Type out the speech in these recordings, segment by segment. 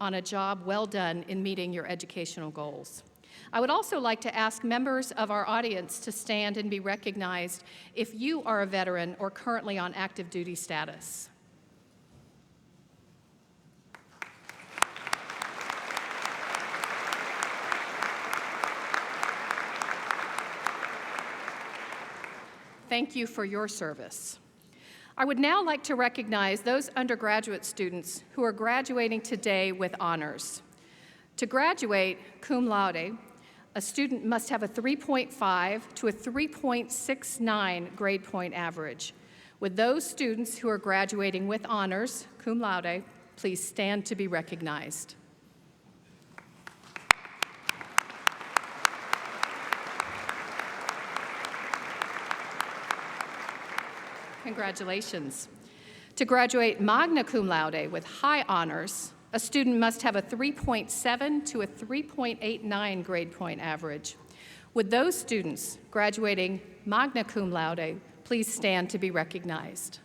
on a job well done in meeting your educational goals. I would also like to ask members of our audience to stand and be recognized if you are a veteran or currently on active duty status. Thank you for your service. I would now like to recognize those undergraduate students who are graduating today with honors. To graduate cum laude, a student must have a 3.5 to a 3.69 grade point average. Would those students who are graduating with honors, cum laude, please stand to be recognized. Congratulations. To graduate magna cum laude with high honors, a student must have a 3.7 to a 3.89 grade point average. Would those students graduating magna cum laude please stand to be recognized?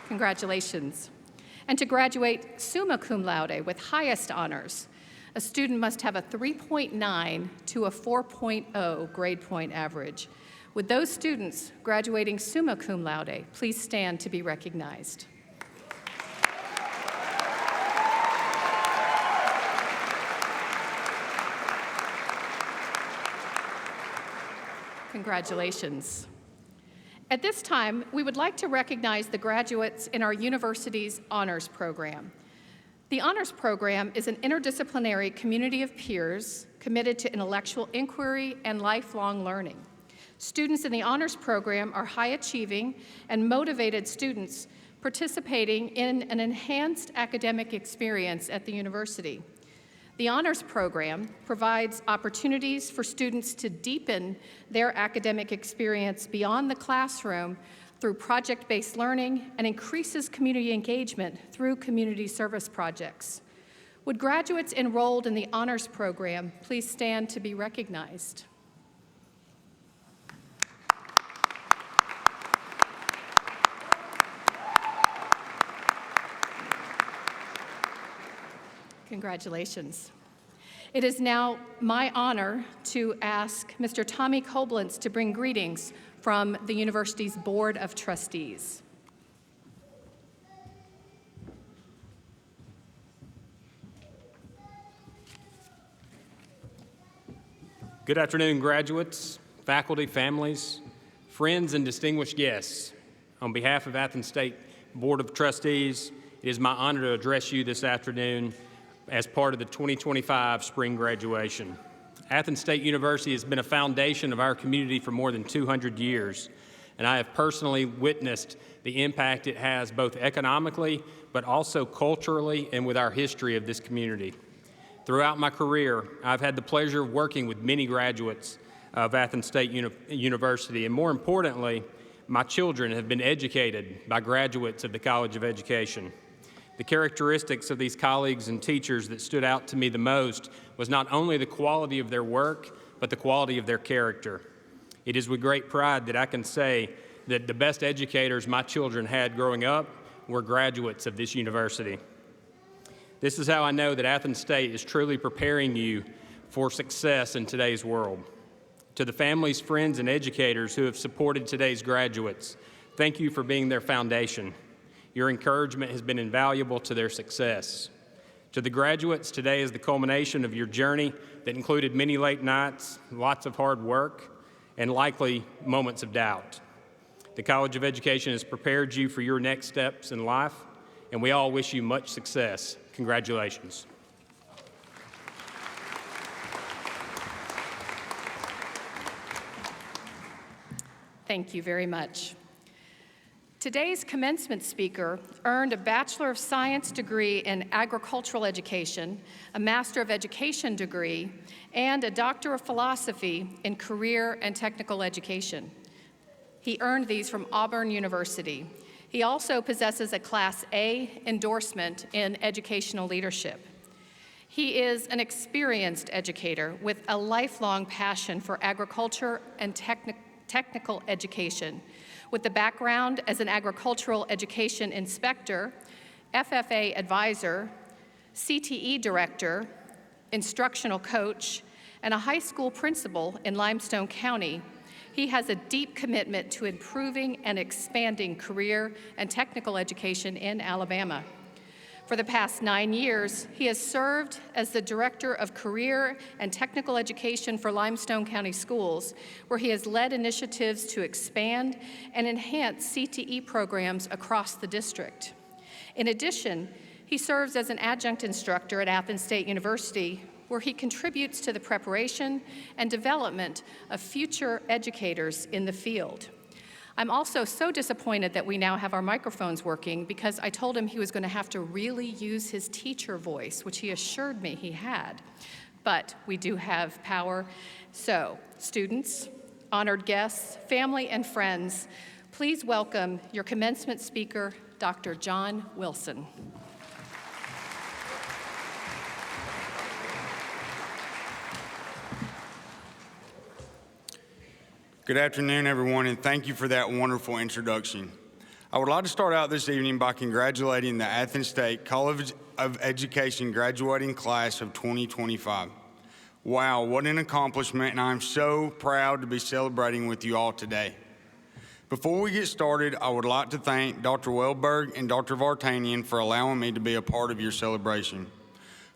Congratulations. And to graduate summa cum laude with highest honors, a student must have a 3.9 to a 4.0 grade point average. Would those students graduating summa cum laude please stand to be recognized? Congratulations. At this time, we would like to recognize the graduates in our university's honors program. The honors program is an interdisciplinary community of peers committed to intellectual inquiry and lifelong learning. Students in the honors program are high-achieving and motivated students participating in an enhanced academic experience at the university. The honors program provides opportunities for students to deepen their academic experience beyond the classroom through project-based learning and increases community engagement through community service projects. Would graduates enrolled in the honors program please stand to be recognized? Congratulations. It is now my honor to ask Mr. Tommy Koblentz to bring greetings from the university's Board of Trustees. Good afternoon, graduates, faculty, families, friends, and distinguished guests. On behalf of Athens State Board of Trustees, it is my honor to address you this afternoon as part of the 2025 spring graduation. Athens State University has been a foundation of our community for more than 200 years, and I have personally witnessed the impact it has both economically, but also culturally and with our history of this community. Throughout my career, I've had the pleasure of working with many graduates of Athens State University, and more importantly, my children have been educated by graduates of the College of Education. The characteristics of these colleagues and teachers that stood out to me the most was not only the quality of their work, but the quality of their character. It is with great pride that I can say that the best educators my children had growing up were graduates of this university. This is how I know that Athens State is truly preparing you for success in today's world. To the families, friends, and educators who have supported today's graduates, thank you for being their foundation. Your encouragement has been invaluable to their success. To the graduates, today is the culmination of your journey that included many late nights, lots of hard work, and likely moments of doubt. The College of Education has prepared you for your next steps in life, and we all wish you much success. Congratulations. Thank you very much. Today's commencement speaker earned a Bachelor of Science degree in Agricultural Education, a Master of Education degree, and a Doctor of Philosophy in Career and Technical Education. He earned these from Auburn University. He also possesses a Class A endorsement in educational leadership. He is an experienced educator with a lifelong passion for agriculture and technical education, with a background as an agricultural education inspector, FFA advisor, CTE director, instructional coach, and a high school principal in Limestone County. He has a deep commitment to improving and expanding career and technical education in Alabama. For the past 9 years, he has served as the Director of Career and Technical Education for Limestone County Schools, where he has led initiatives to expand and enhance CTE programs across the district. In addition, he serves as an adjunct instructor at Athens State University, where he contributes to the preparation and development of future educators in the field. I'm also so disappointed that we now have our microphones working, because I told him he was going to have to really use his teacher voice, which he assured me he had. But we do have power. So, students, honored guests, family, and friends, please welcome your commencement speaker, Dr. John Wilson. Good afternoon, everyone, and thank you for that wonderful introduction. I would like to start out this evening by congratulating the Athens State College of Education graduating class of 2025. Wow, what an accomplishment, and I'm so proud to be celebrating with you all today. Before we get started, I would like to thank Dr. Wellberg and Dr. Vartanian for allowing me to be a part of your celebration.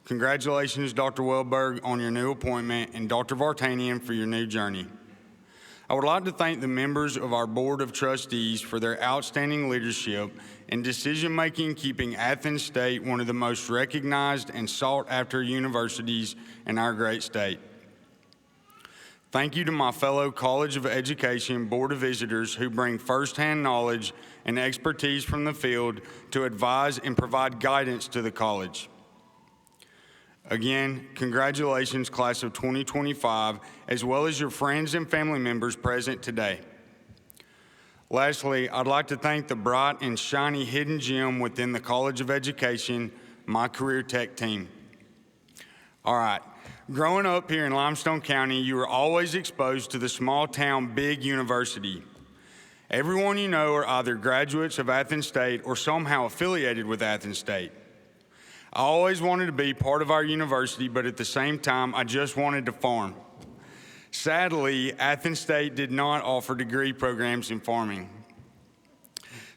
Congratulations, Dr. Wellberg, on your new appointment, and Dr. Vartanian for your new journey. I would like to thank the members of our Board of Trustees for their outstanding leadership and decision-making, keeping Athens State one of the most recognized and sought-after universities in our great state. Thank you to my fellow College of Education Board of Visitors who bring firsthand knowledge and expertise from the field to advise and provide guidance to the college. Again, congratulations, class of 2025, as well as your friends and family members present today. Lastly, I'd like to thank the bright and shiny hidden gem within the College of Education, my Career Tech team. All right, growing up here in Limestone County, you were always exposed to the small town big university. Everyone you know are either graduates of Athens State or somehow affiliated with Athens State. I always wanted to be part of our university, but at the same time, I just wanted to farm. Sadly, Athens State did not offer degree programs in farming.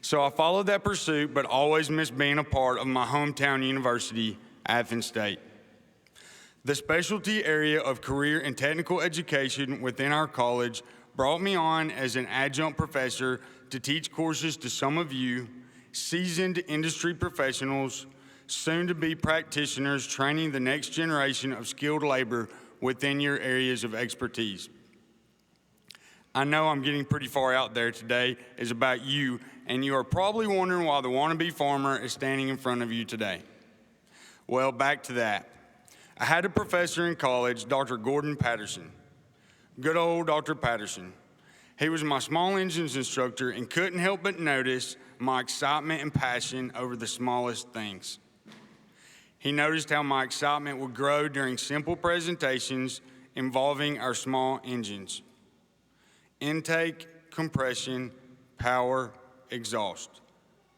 So I followed that pursuit, but always missed being a part of my hometown university, Athens State. The specialty area of career and technical education within our college brought me on as an adjunct professor to teach courses to some of you, seasoned industry professionals, soon-to-be practitioners training the next generation of skilled labor within your areas of expertise. I know I'm getting pretty far out there today is about you, and you are probably wondering why the wannabe farmer is standing in front of you today. Well, back to that. I had a professor in college, Dr. Gordon Patterson. Good old Dr. Patterson. He was my small engines instructor and couldn't help but notice my excitement and passion over the smallest things. He noticed how my excitement would grow during simple presentations involving our small engines. Intake, compression, power, exhaust.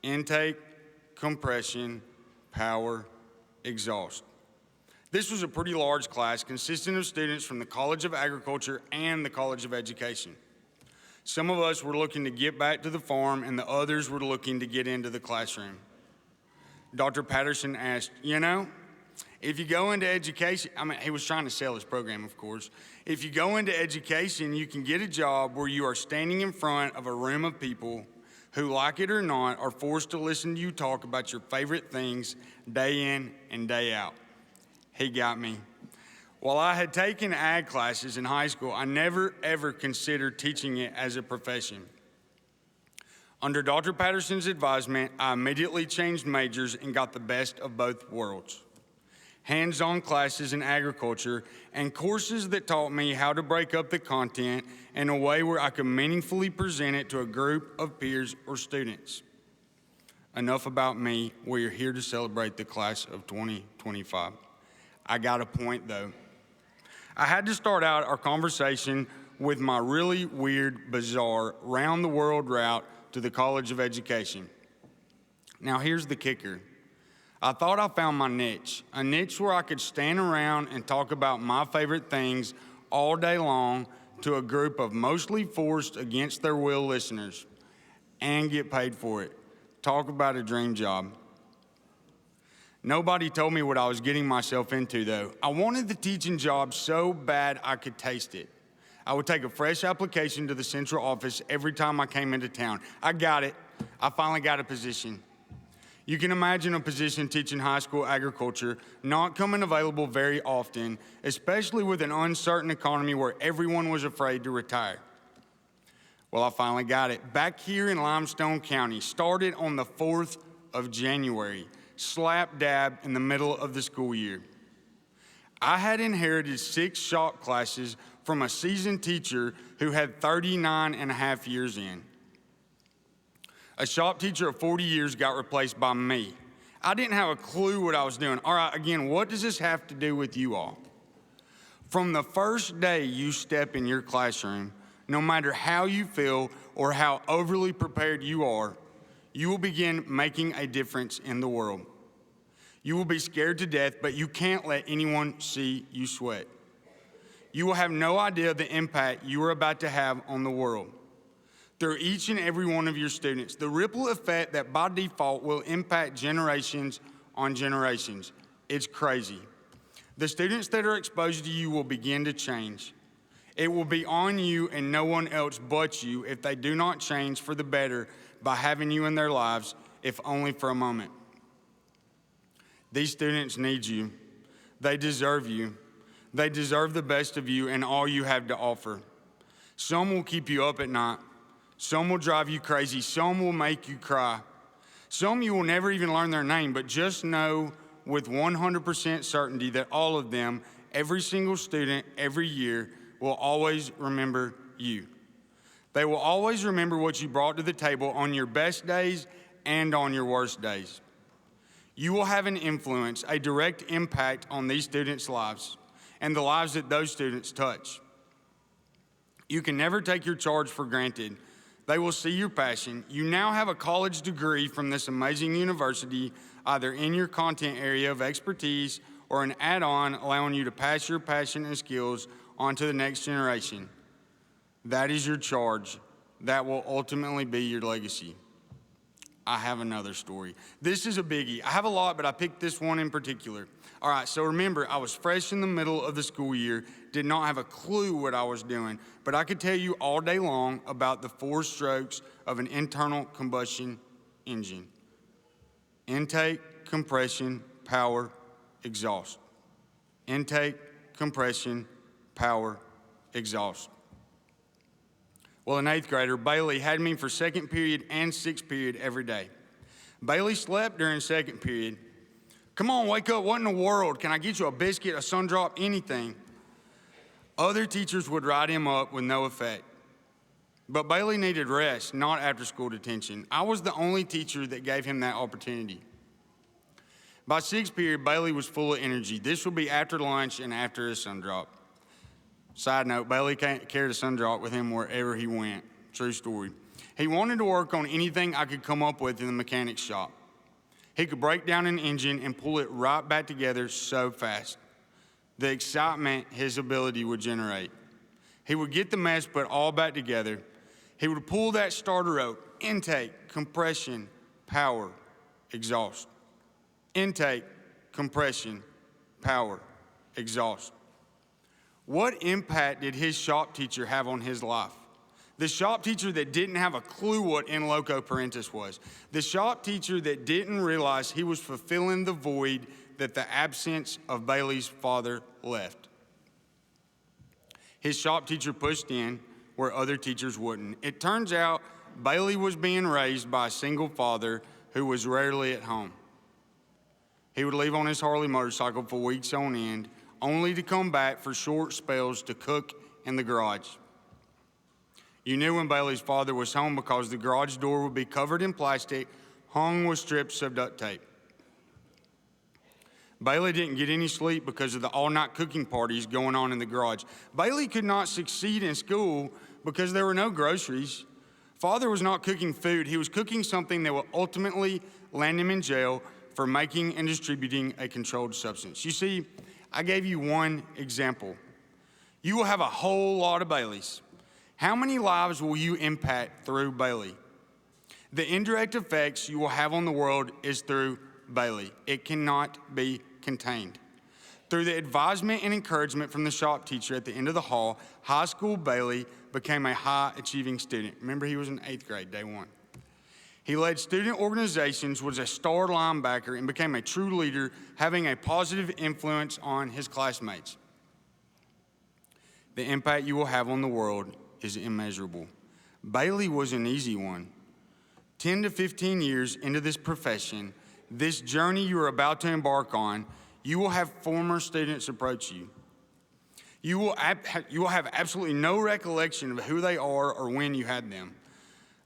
Intake, compression, power, exhaust. This was a pretty large class consisting of students from the College of Agriculture and the College of Education. Some of us were looking to get back to the farm and the others were looking to get into the classroom. Dr. Patterson asked, if you go into education, he was trying to sell his program, of course. If you go into education, you can get a job where you are standing in front of a room of people who, like it or not, are forced to listen to you talk about your favorite things day in and day out. He got me. While I had taken ag classes in high school, I never, ever considered teaching it as a profession. Under Dr. Patterson's advisement, I immediately changed majors and got the best of both worlds. Hands-on classes in agriculture and courses that taught me how to break up the content in a way where I could meaningfully present it to a group of peers or students. Enough about me. We are here to celebrate the class of 2025. I got a point, though. I had to start out our conversation with my really weird, bizarre, round-the-world route to the College of Education. Now here's the kicker. I thought I found my niche, a niche where I could stand around and talk about my favorite things all day long to a group of mostly forced against their will listeners and get paid for it. Talk about a dream job. Nobody told me what I was getting myself into, though. I wanted the teaching job so bad I could taste it. I would take a fresh application to the central office every time I came into town. I got it. I finally got a position. You can imagine a position teaching high school agriculture not coming available very often, especially with an uncertain economy where everyone was afraid to retire. Well, I finally got it. Back here in Limestone County, started on the 4th of January, slap dab in the middle of the school year. I had inherited 6 shop classes from a seasoned teacher who had 39 and a half years in. A shop teacher of 40 years got replaced by me. I didn't have a clue what I was doing. All right, again, what does this have to do with you all? From the first day you step in your classroom, no matter how you feel or how overly prepared you are, you will begin making a difference in the world. You will be scared to death, but you can't let anyone see you sweat. You will have no idea the impact you are about to have on the world. Through each and every one of your students, the ripple effect that by default will impact generations on generations. It's crazy. The students that are exposed to you will begin to change. It will be on you and no one else but you if they do not change for the better by having you in their lives, if only for a moment. These students need you. They deserve you. They deserve the best of you and all you have to offer. Some will keep you up at night. Some will drive you crazy. Some will make you cry. Some you will never even learn their name, but just know with 100% certainty that all of them, every single student, every year, will always remember you. They will always remember what you brought to the table on your best days and on your worst days. You will have an influence, a direct impact on these students' lives and the lives that those students touch. You can never take your charge for granted. They will see your passion. You now have a college degree from this amazing university, either in your content area of expertise or an add-on allowing you to pass your passion and skills on to the next generation. That is your charge. That will ultimately be your legacy. I have another story. This is a biggie. I have a lot, but I picked this one in particular. All right, so remember, I was fresh in the middle of the school year, did not have a clue what I was doing, but I could tell you all day long about the 4 strokes of an internal combustion engine. Intake, compression, power, exhaust. Intake, compression, power, exhaust. Well, an 8th grader, Bailey, had me for 2nd period and 6th period every day. Bailey slept during 2nd period. Come on, wake up, what in the world? Can I get you a biscuit, a sun drop, anything? Other teachers would write him up with no effect. But Bailey needed rest, not after-school detention. I was the only teacher that gave him that opportunity. By 6th period, Bailey was full of energy. This would be after lunch and after his sun drop. Side note, Bailey carried a sun drop with him wherever he went. True story. He wanted to work on anything I could come up with in the mechanic shop. He could break down an engine and pull it right back together so fast. The excitement his ability would generate. He would get the mess put all back together. He would pull that starter rope, intake, compression, power, exhaust. Intake, compression, power, exhaust. What impact did his shop teacher have on his life? The shop teacher that didn't have a clue what in loco parentis was. The shop teacher that didn't realize he was fulfilling the void that the absence of Bailey's father left. His shop teacher pushed in where other teachers wouldn't. It turns out Bailey was being raised by a single father who was rarely at home. He would leave on his Harley motorcycle for weeks on end, only to come back for short spells to cook in the garage. You knew when Bailey's father was home because the garage door would be covered in plastic, hung with strips of duct tape. Bailey didn't get any sleep because of the all-night cooking parties going on in the garage. Bailey could not succeed in school because there were no groceries. Father was not cooking food. He was cooking something that will ultimately land him in jail for making and distributing a controlled substance. You see, I gave you one example. You will have a whole lot of Baileys. How many lives will you impact through Bailey? The indirect effects you will have on the world is through Bailey. It cannot be contained. Through the advisement and encouragement from the shop teacher at the end of the hall, high school Bailey became a high-achieving student. Remember, he was in 8th grade, day one. He led student organizations, was a star linebacker, and became a true leader, having a positive influence on his classmates. The impact you will have on the world is immeasurable. Bailey was an easy one. 10 to 15 years into this profession, this journey you are about to embark on, you will have former students approach you. You will have absolutely no recollection of who they are or when you had them.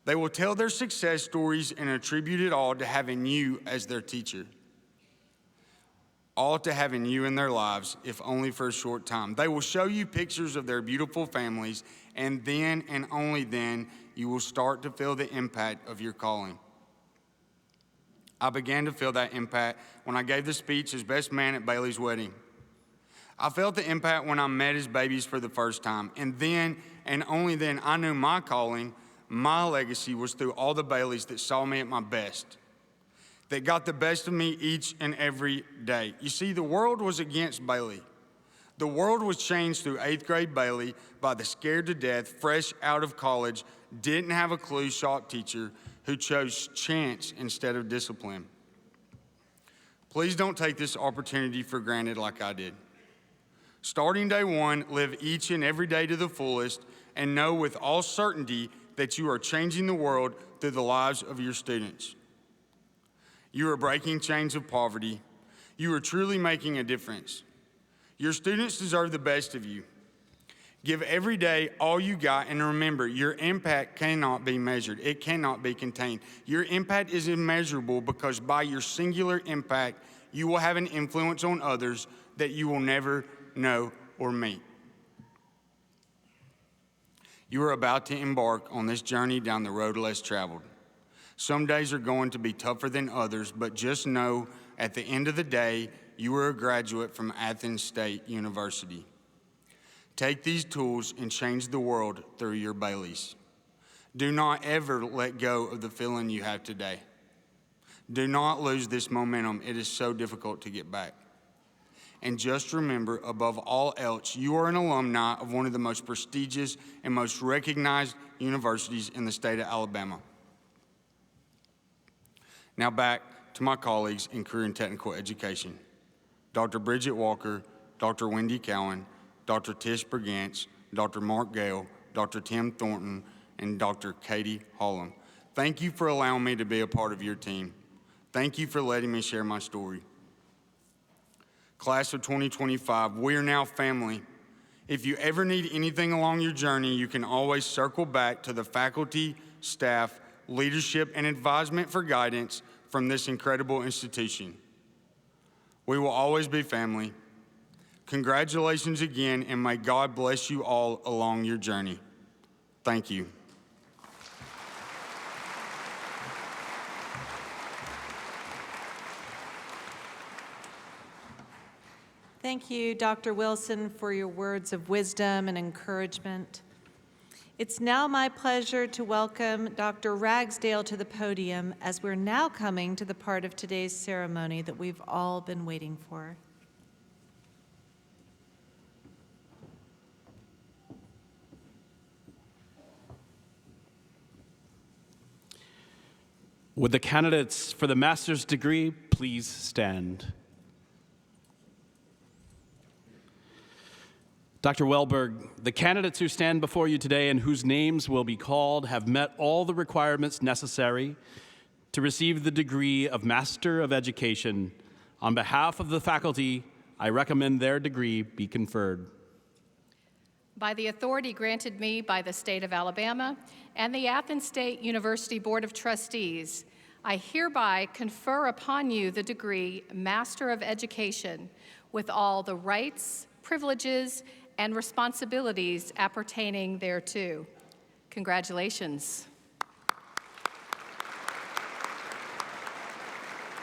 They will tell their success stories and attribute it all to having you as their teacher. All to having you in their lives, if only for a short time. They will show you pictures of their beautiful families, and then and only then you will start to feel the impact of your calling. I began to feel that impact when I gave the speech as best man at Bailey's wedding. I felt the impact when I met his babies for the first time, and then and only then I knew my calling, my legacy was through all the Baileys that saw me at my best, that got the best of me each and every day. You see, the world was against Bailey. The world was changed through 8th grade Bailey by the scared to death, fresh out of college, didn't have a clue shop teacher who chose chance instead of discipline. Please don't take this opportunity for granted like I did. Starting day one, live each and every day to the fullest and know with all certainty that you are changing the world through the lives of your students. You are breaking chains of poverty. You are truly making a difference. Your students deserve the best of you. Give every day all you got, and remember, your impact cannot be measured. It cannot be contained. Your impact is immeasurable because by your singular impact, you will have an influence on others that you will never know or meet. You are about to embark on this journey down the road less traveled. Some days are going to be tougher than others, but just know at the end of the day, you are a graduate from Athens State University. Take these tools and change the world through your Baileys. Do not ever let go of the feeling you have today. Do not lose this momentum. It is so difficult to get back. And just remember, above all else, you are an alumni of one of the most prestigious and most recognized universities in the state of Alabama. Now back to my colleagues in career and technical education. Dr. Bridget Walker, Dr. Wendy Cowan, Dr. Tish Brigance, Dr. Mark Gale, Dr. Tim Thornton, and Dr. Katie Holland. Thank you for allowing me to be a part of your team. Thank you for letting me share my story. Class of 2025, we are now family. If you ever need anything along your journey, you can always circle back to the faculty, staff, leadership, and advisement for guidance from this incredible institution. We will always be family. Congratulations again, and may God bless you all along your journey. Thank you. Thank you, Dr. Wilson, for your words of wisdom and encouragement. It's now my pleasure to welcome Dr. Ragsdale to the podium as we're now coming to the part of today's ceremony that we've all been waiting for. Would the candidates for the master's degree please stand? Dr. Welberg, the candidates who stand before you today and whose names will be called have met all the requirements necessary to receive the degree of Master of Education. On behalf of the faculty, I recommend their degree be conferred. By the authority granted me by the state of Alabama and the Athens State University Board of Trustees, I hereby confer upon you the degree Master of Education with all the rights, privileges, and responsibilities appertaining thereto. Congratulations.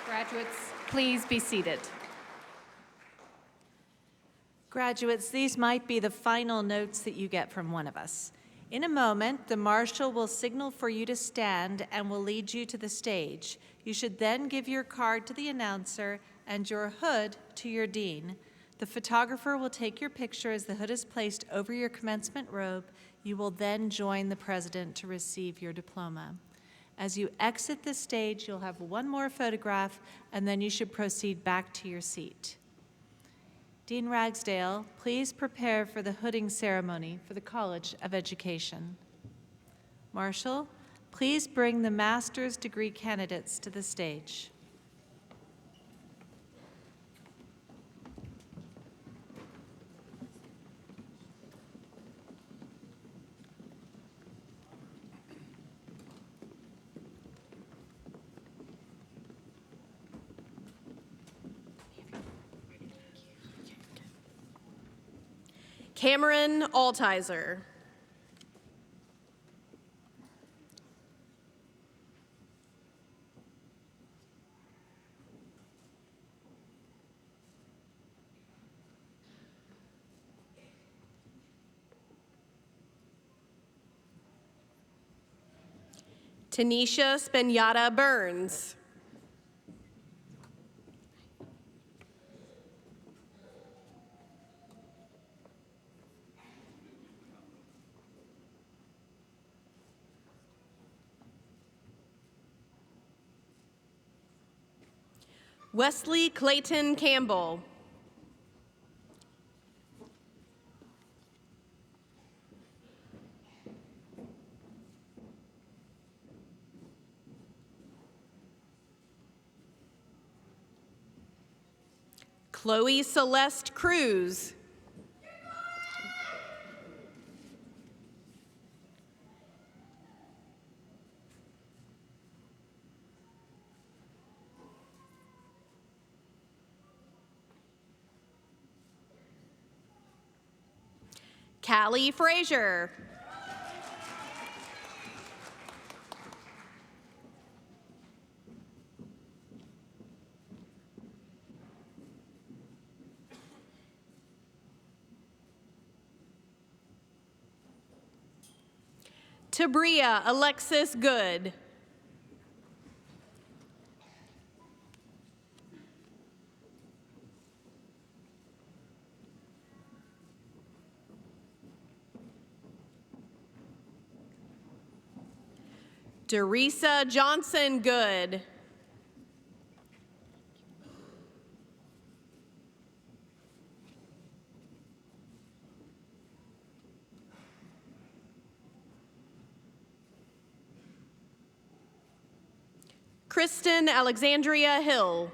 Graduates, please be seated. Graduates, these might be the final notes that you get from one of us. In a moment, the marshal will signal for you to stand and will lead you to the stage. You should then give your card to the announcer and your hood to your dean. The photographer will take your picture as the hood is placed over your commencement robe. You will then join the president to receive your diploma. As you exit the stage, you'll have one more photograph, and then you should proceed back to your seat. Dean Ragsdale, please prepare for the hooding ceremony for the College of Education. Marshall, please bring the master's degree candidates to the stage. Cameron Altizer. Tanisha Spinata Burns. Wesley Clayton Campbell. Chloe Celeste Cruz. Callie Frazier. Tabria Alexis Good. Derisa Johnson Good. Kristen Alexandria Hill.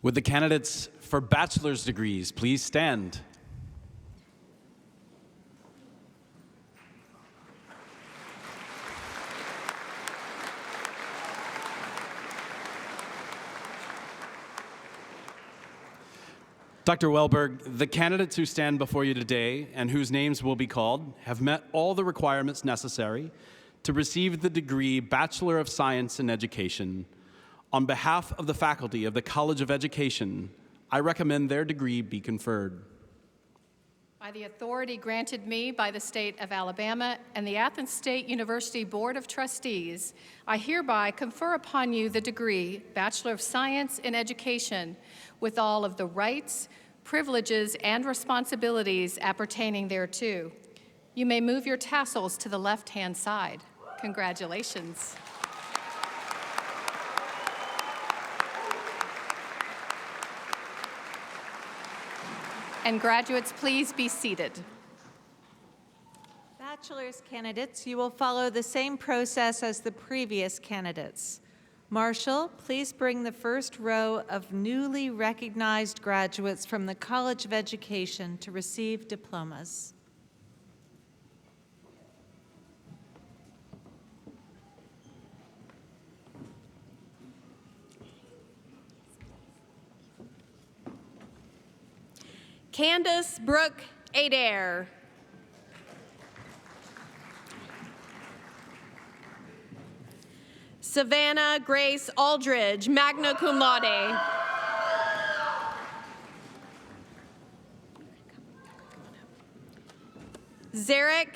Would the candidates for bachelor's degrees please stand? Dr. Welberg, the candidates who stand before you today and whose names will be called have met all the requirements necessary to receive the degree Bachelor of Science in Education. On behalf of the faculty of the College of Education, I recommend their degree be conferred. By the authority granted me by the State of Alabama and the Athens State University Board of Trustees, I hereby confer upon you the degree Bachelor of Science in Education with all of the rights, privileges, and responsibilities appertaining thereto. You may move your tassels to the left-hand side. Congratulations. And graduates, please be seated. Bachelor's candidates, you will follow the same process as the previous candidates. Marshall, please bring the first row of newly recognized graduates from the College of Education to receive diplomas. Candace Brooke Adair. Savannah Grace Aldridge, magna cum laude. Zarek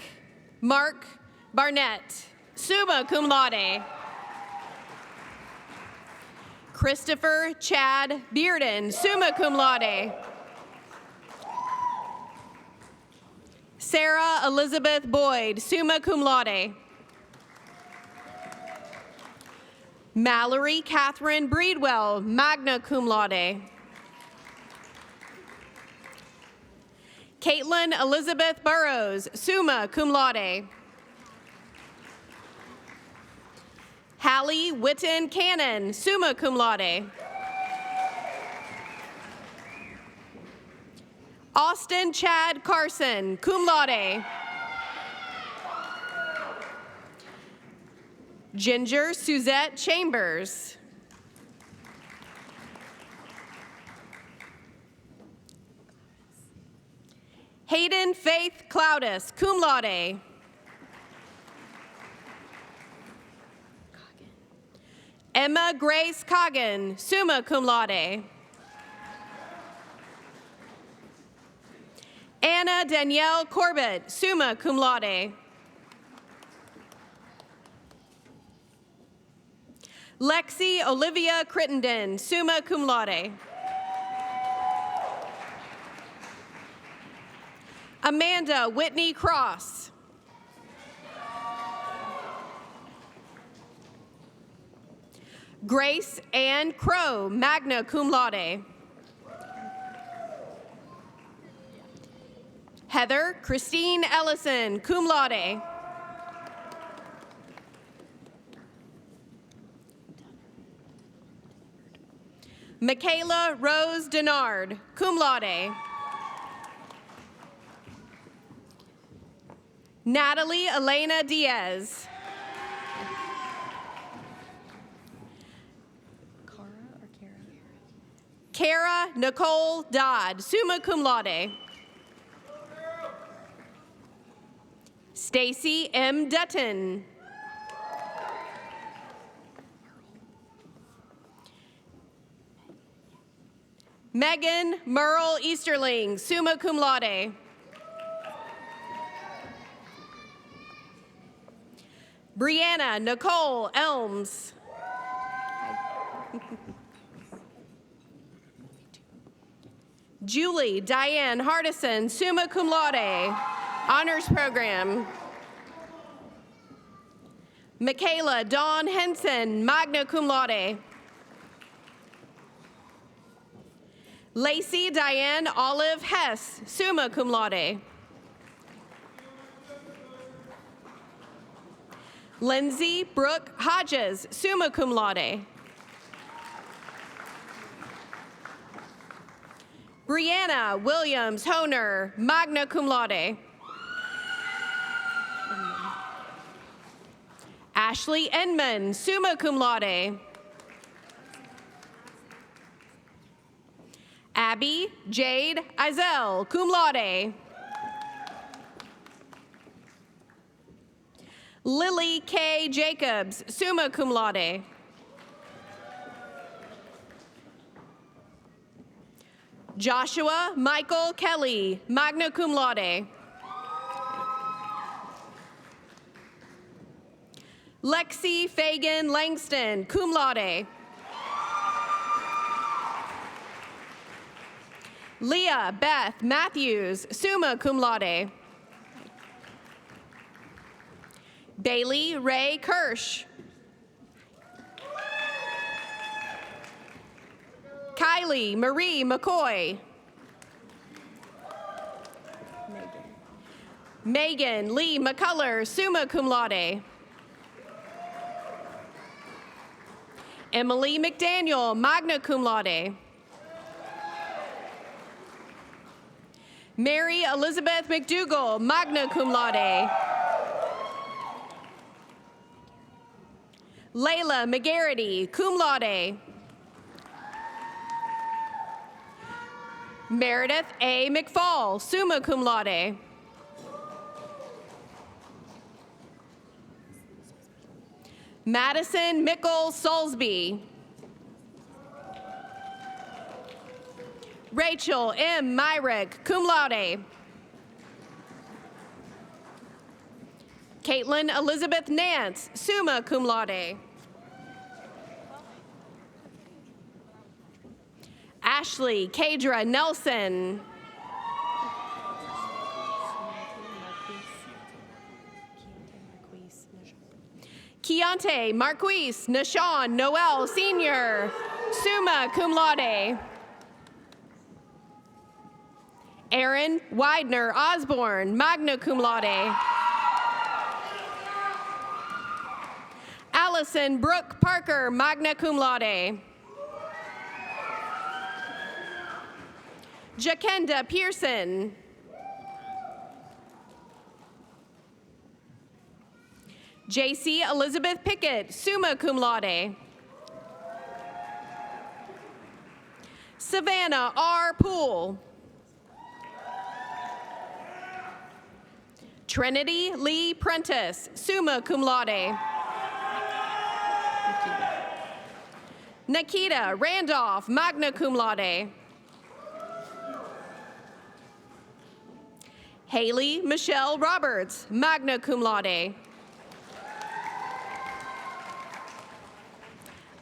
Mark Barnett, summa cum laude. Christopher Chad Bearden, summa cum laude. Sarah Elizabeth Boyd, summa cum laude. Mallory Catherine Breedwell, magna cum laude. Caitlin Elizabeth Burrows, summa cum laude. Hallie Witten Cannon, summa cum laude. Austin Chad Carson, cum laude. Ginger Suzette Chambers. Hayden Faith Cloudis, cum laude. Emma Grace Coggin, summa cum laude. Anna Danielle Corbett, summa cum laude. Lexi Olivia Crittenden, summa cum laude. Amanda Whitney Cross. Grace Ann Crow, magna cum laude. Heather Christine Ellison, cum laude. Michaela Rose Denard, cum laude. Natalie Elena Diaz. Kara Nicole Dodd, summa cum laude. Stacy M. Dutton. Megan Merle Easterling, summa cum laude. Brianna Nicole Elms. Julie Diane Hardison, summa cum laude, honors program. Michaela Dawn Henson, magna cum laude. Lacey Diane Olive Hess, summa cum laude. Lindsay Brooke Hodges, summa cum laude. Brianna Williams Honer, magna cum laude. Ashley Enman, summa cum laude. Abby Jade Eisel, cum laude. Lily K. Jacobs, summa cum laude. Joshua Michael Kelly, magna cum laude. Lexi Fagan Langston, cum laude. Leah Beth Matthews, summa cum laude. Bailey Ray Kirsch. Kylie Marie McCoy. Megan Lee McCuller, summa cum laude. Emily McDaniel, magna cum laude. Mary Elizabeth McDougall, magna cum laude. Layla McGarity, cum laude. Meredith A. McFall, summa cum laude. Madison Mickle Soulsby. Rachel M. Myrick, cum laude. Caitlin Elizabeth Nance, summa cum laude. Ashley Kadra Nelson. Keontae Marquise Nashawn Noel Sr., summa cum laude. Aaron Widener Osborne, magna cum laude. Allison Brooke Parker, magna cum laude. Jakenda Pearson. JC Elizabeth Pickett, summa cum laude. Savannah R. Poole. Trinity Lee Prentice, summa cum laude. Nikita Randolph, magna cum laude. Haley Michelle Roberts, magna cum laude.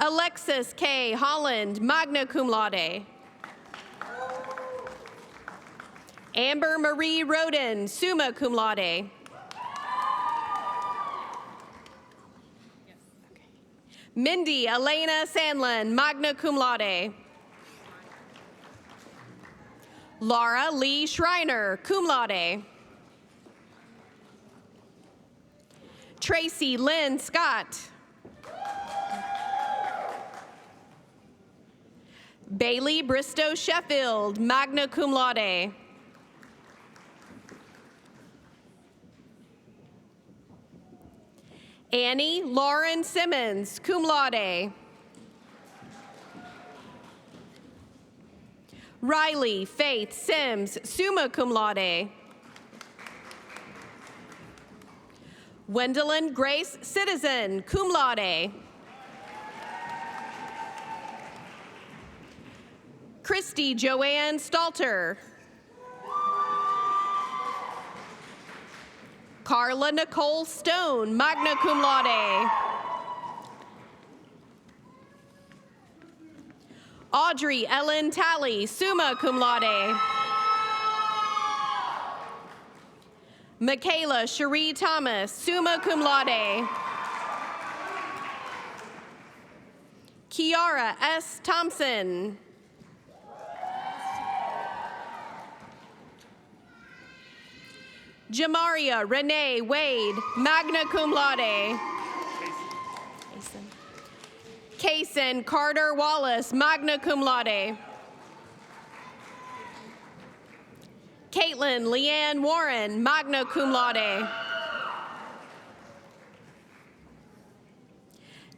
Alexis K. Holland, magna cum laude. Amber Marie Roden, summa cum laude. Mindy Elena Sandlin, magna cum laude. Laura Lee Schreiner, cum laude. Tracy Lynn Scott. Bailey Bristow Sheffield, magna cum laude. Annie Lauren Simmons, cum laude. Riley Faith Sims, summa cum laude. Wendelin Grace Citizen, cum laude. Christy Joanne Stalter. Carla Nicole Stone, magna cum laude. Audrey Ellen Talley, summa cum laude. Michaela Cherie Thomas, summa cum laude. Kiara S. Thompson. Jamaria Renee Wade, magna cum laude. Kaysen Carter Wallace, magna cum laude. Caitlin Leanne Warren, magna cum laude.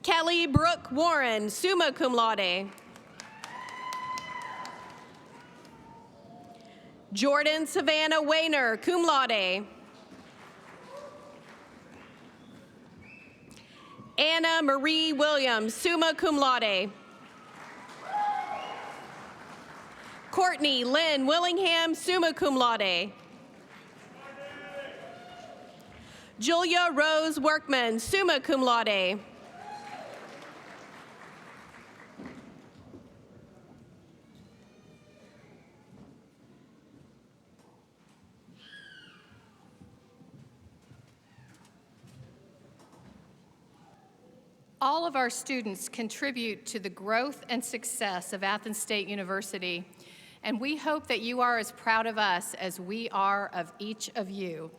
Kelly Brooke Warren, summa cum laude. Jordan Savannah Wayner, cum laude. Anna Marie Williams, summa cum laude. Courtney Lynn Willingham, summa cum laude. Julia Rose Workman, summa cum laude. All of our students contribute to the growth and success of Athens State University, and we hope that you are as proud of us as we are of each of you.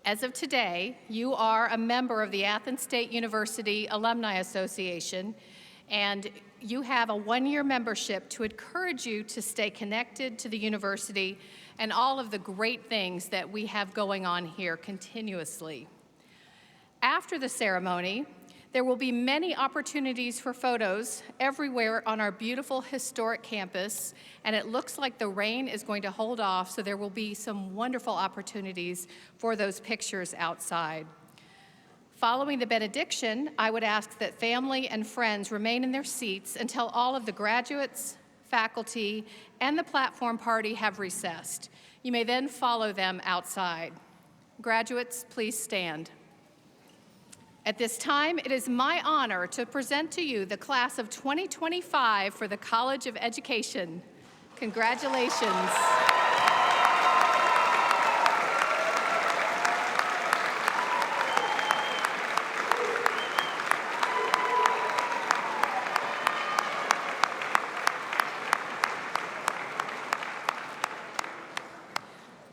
As of today, you are a member of the Athens State University Alumni Association, and you have a one-year membership to encourage you to stay connected to the university and all of the great things that we have going on here continuously. After the ceremony, there will be many opportunities for photos everywhere on our beautiful historic campus, and it looks like the rain is going to hold off, so there will be some wonderful opportunities for those pictures outside. Following the benediction, I would ask that family and friends remain in their seats until all of the graduates, faculty, and the platform party have recessed. You may then follow them outside. Graduates, please stand. At this time, it is my honor to present to you the class of 2025 for the College of Education. Congratulations.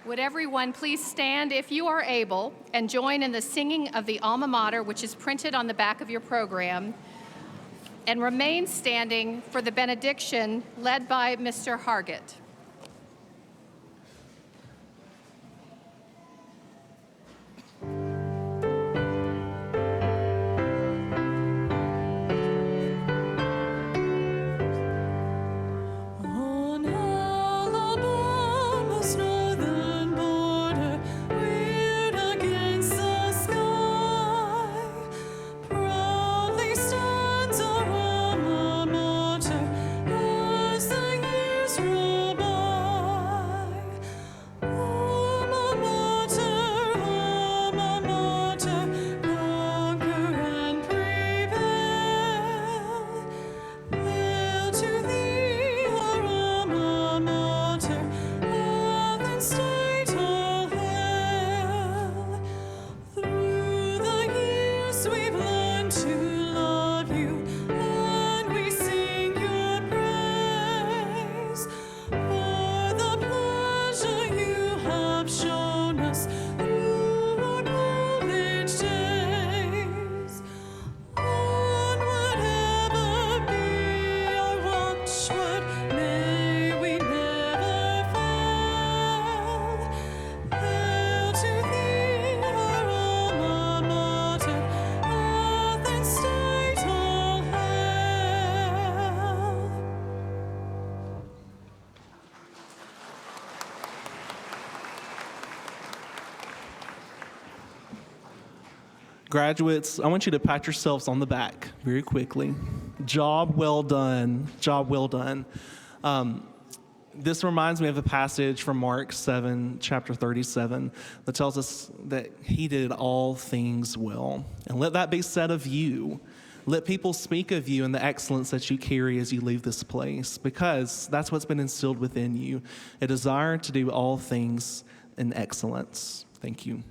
Would everyone please stand if you are able and join in the singing of the alma mater, which is printed on the back of your program, and remain standing for the benediction led by Mr. Hargett. Graduates, I want you to pat yourselves on the back very quickly. Job well done. Job well done. This reminds me of a passage from Mark 7, chapter 37, that tells us that he did all things well. And let that be said of you. Let people speak of you and the excellence that you carry as you leave this place, because that's what's been instilled within you, a desire to do all things in excellence. Thank you.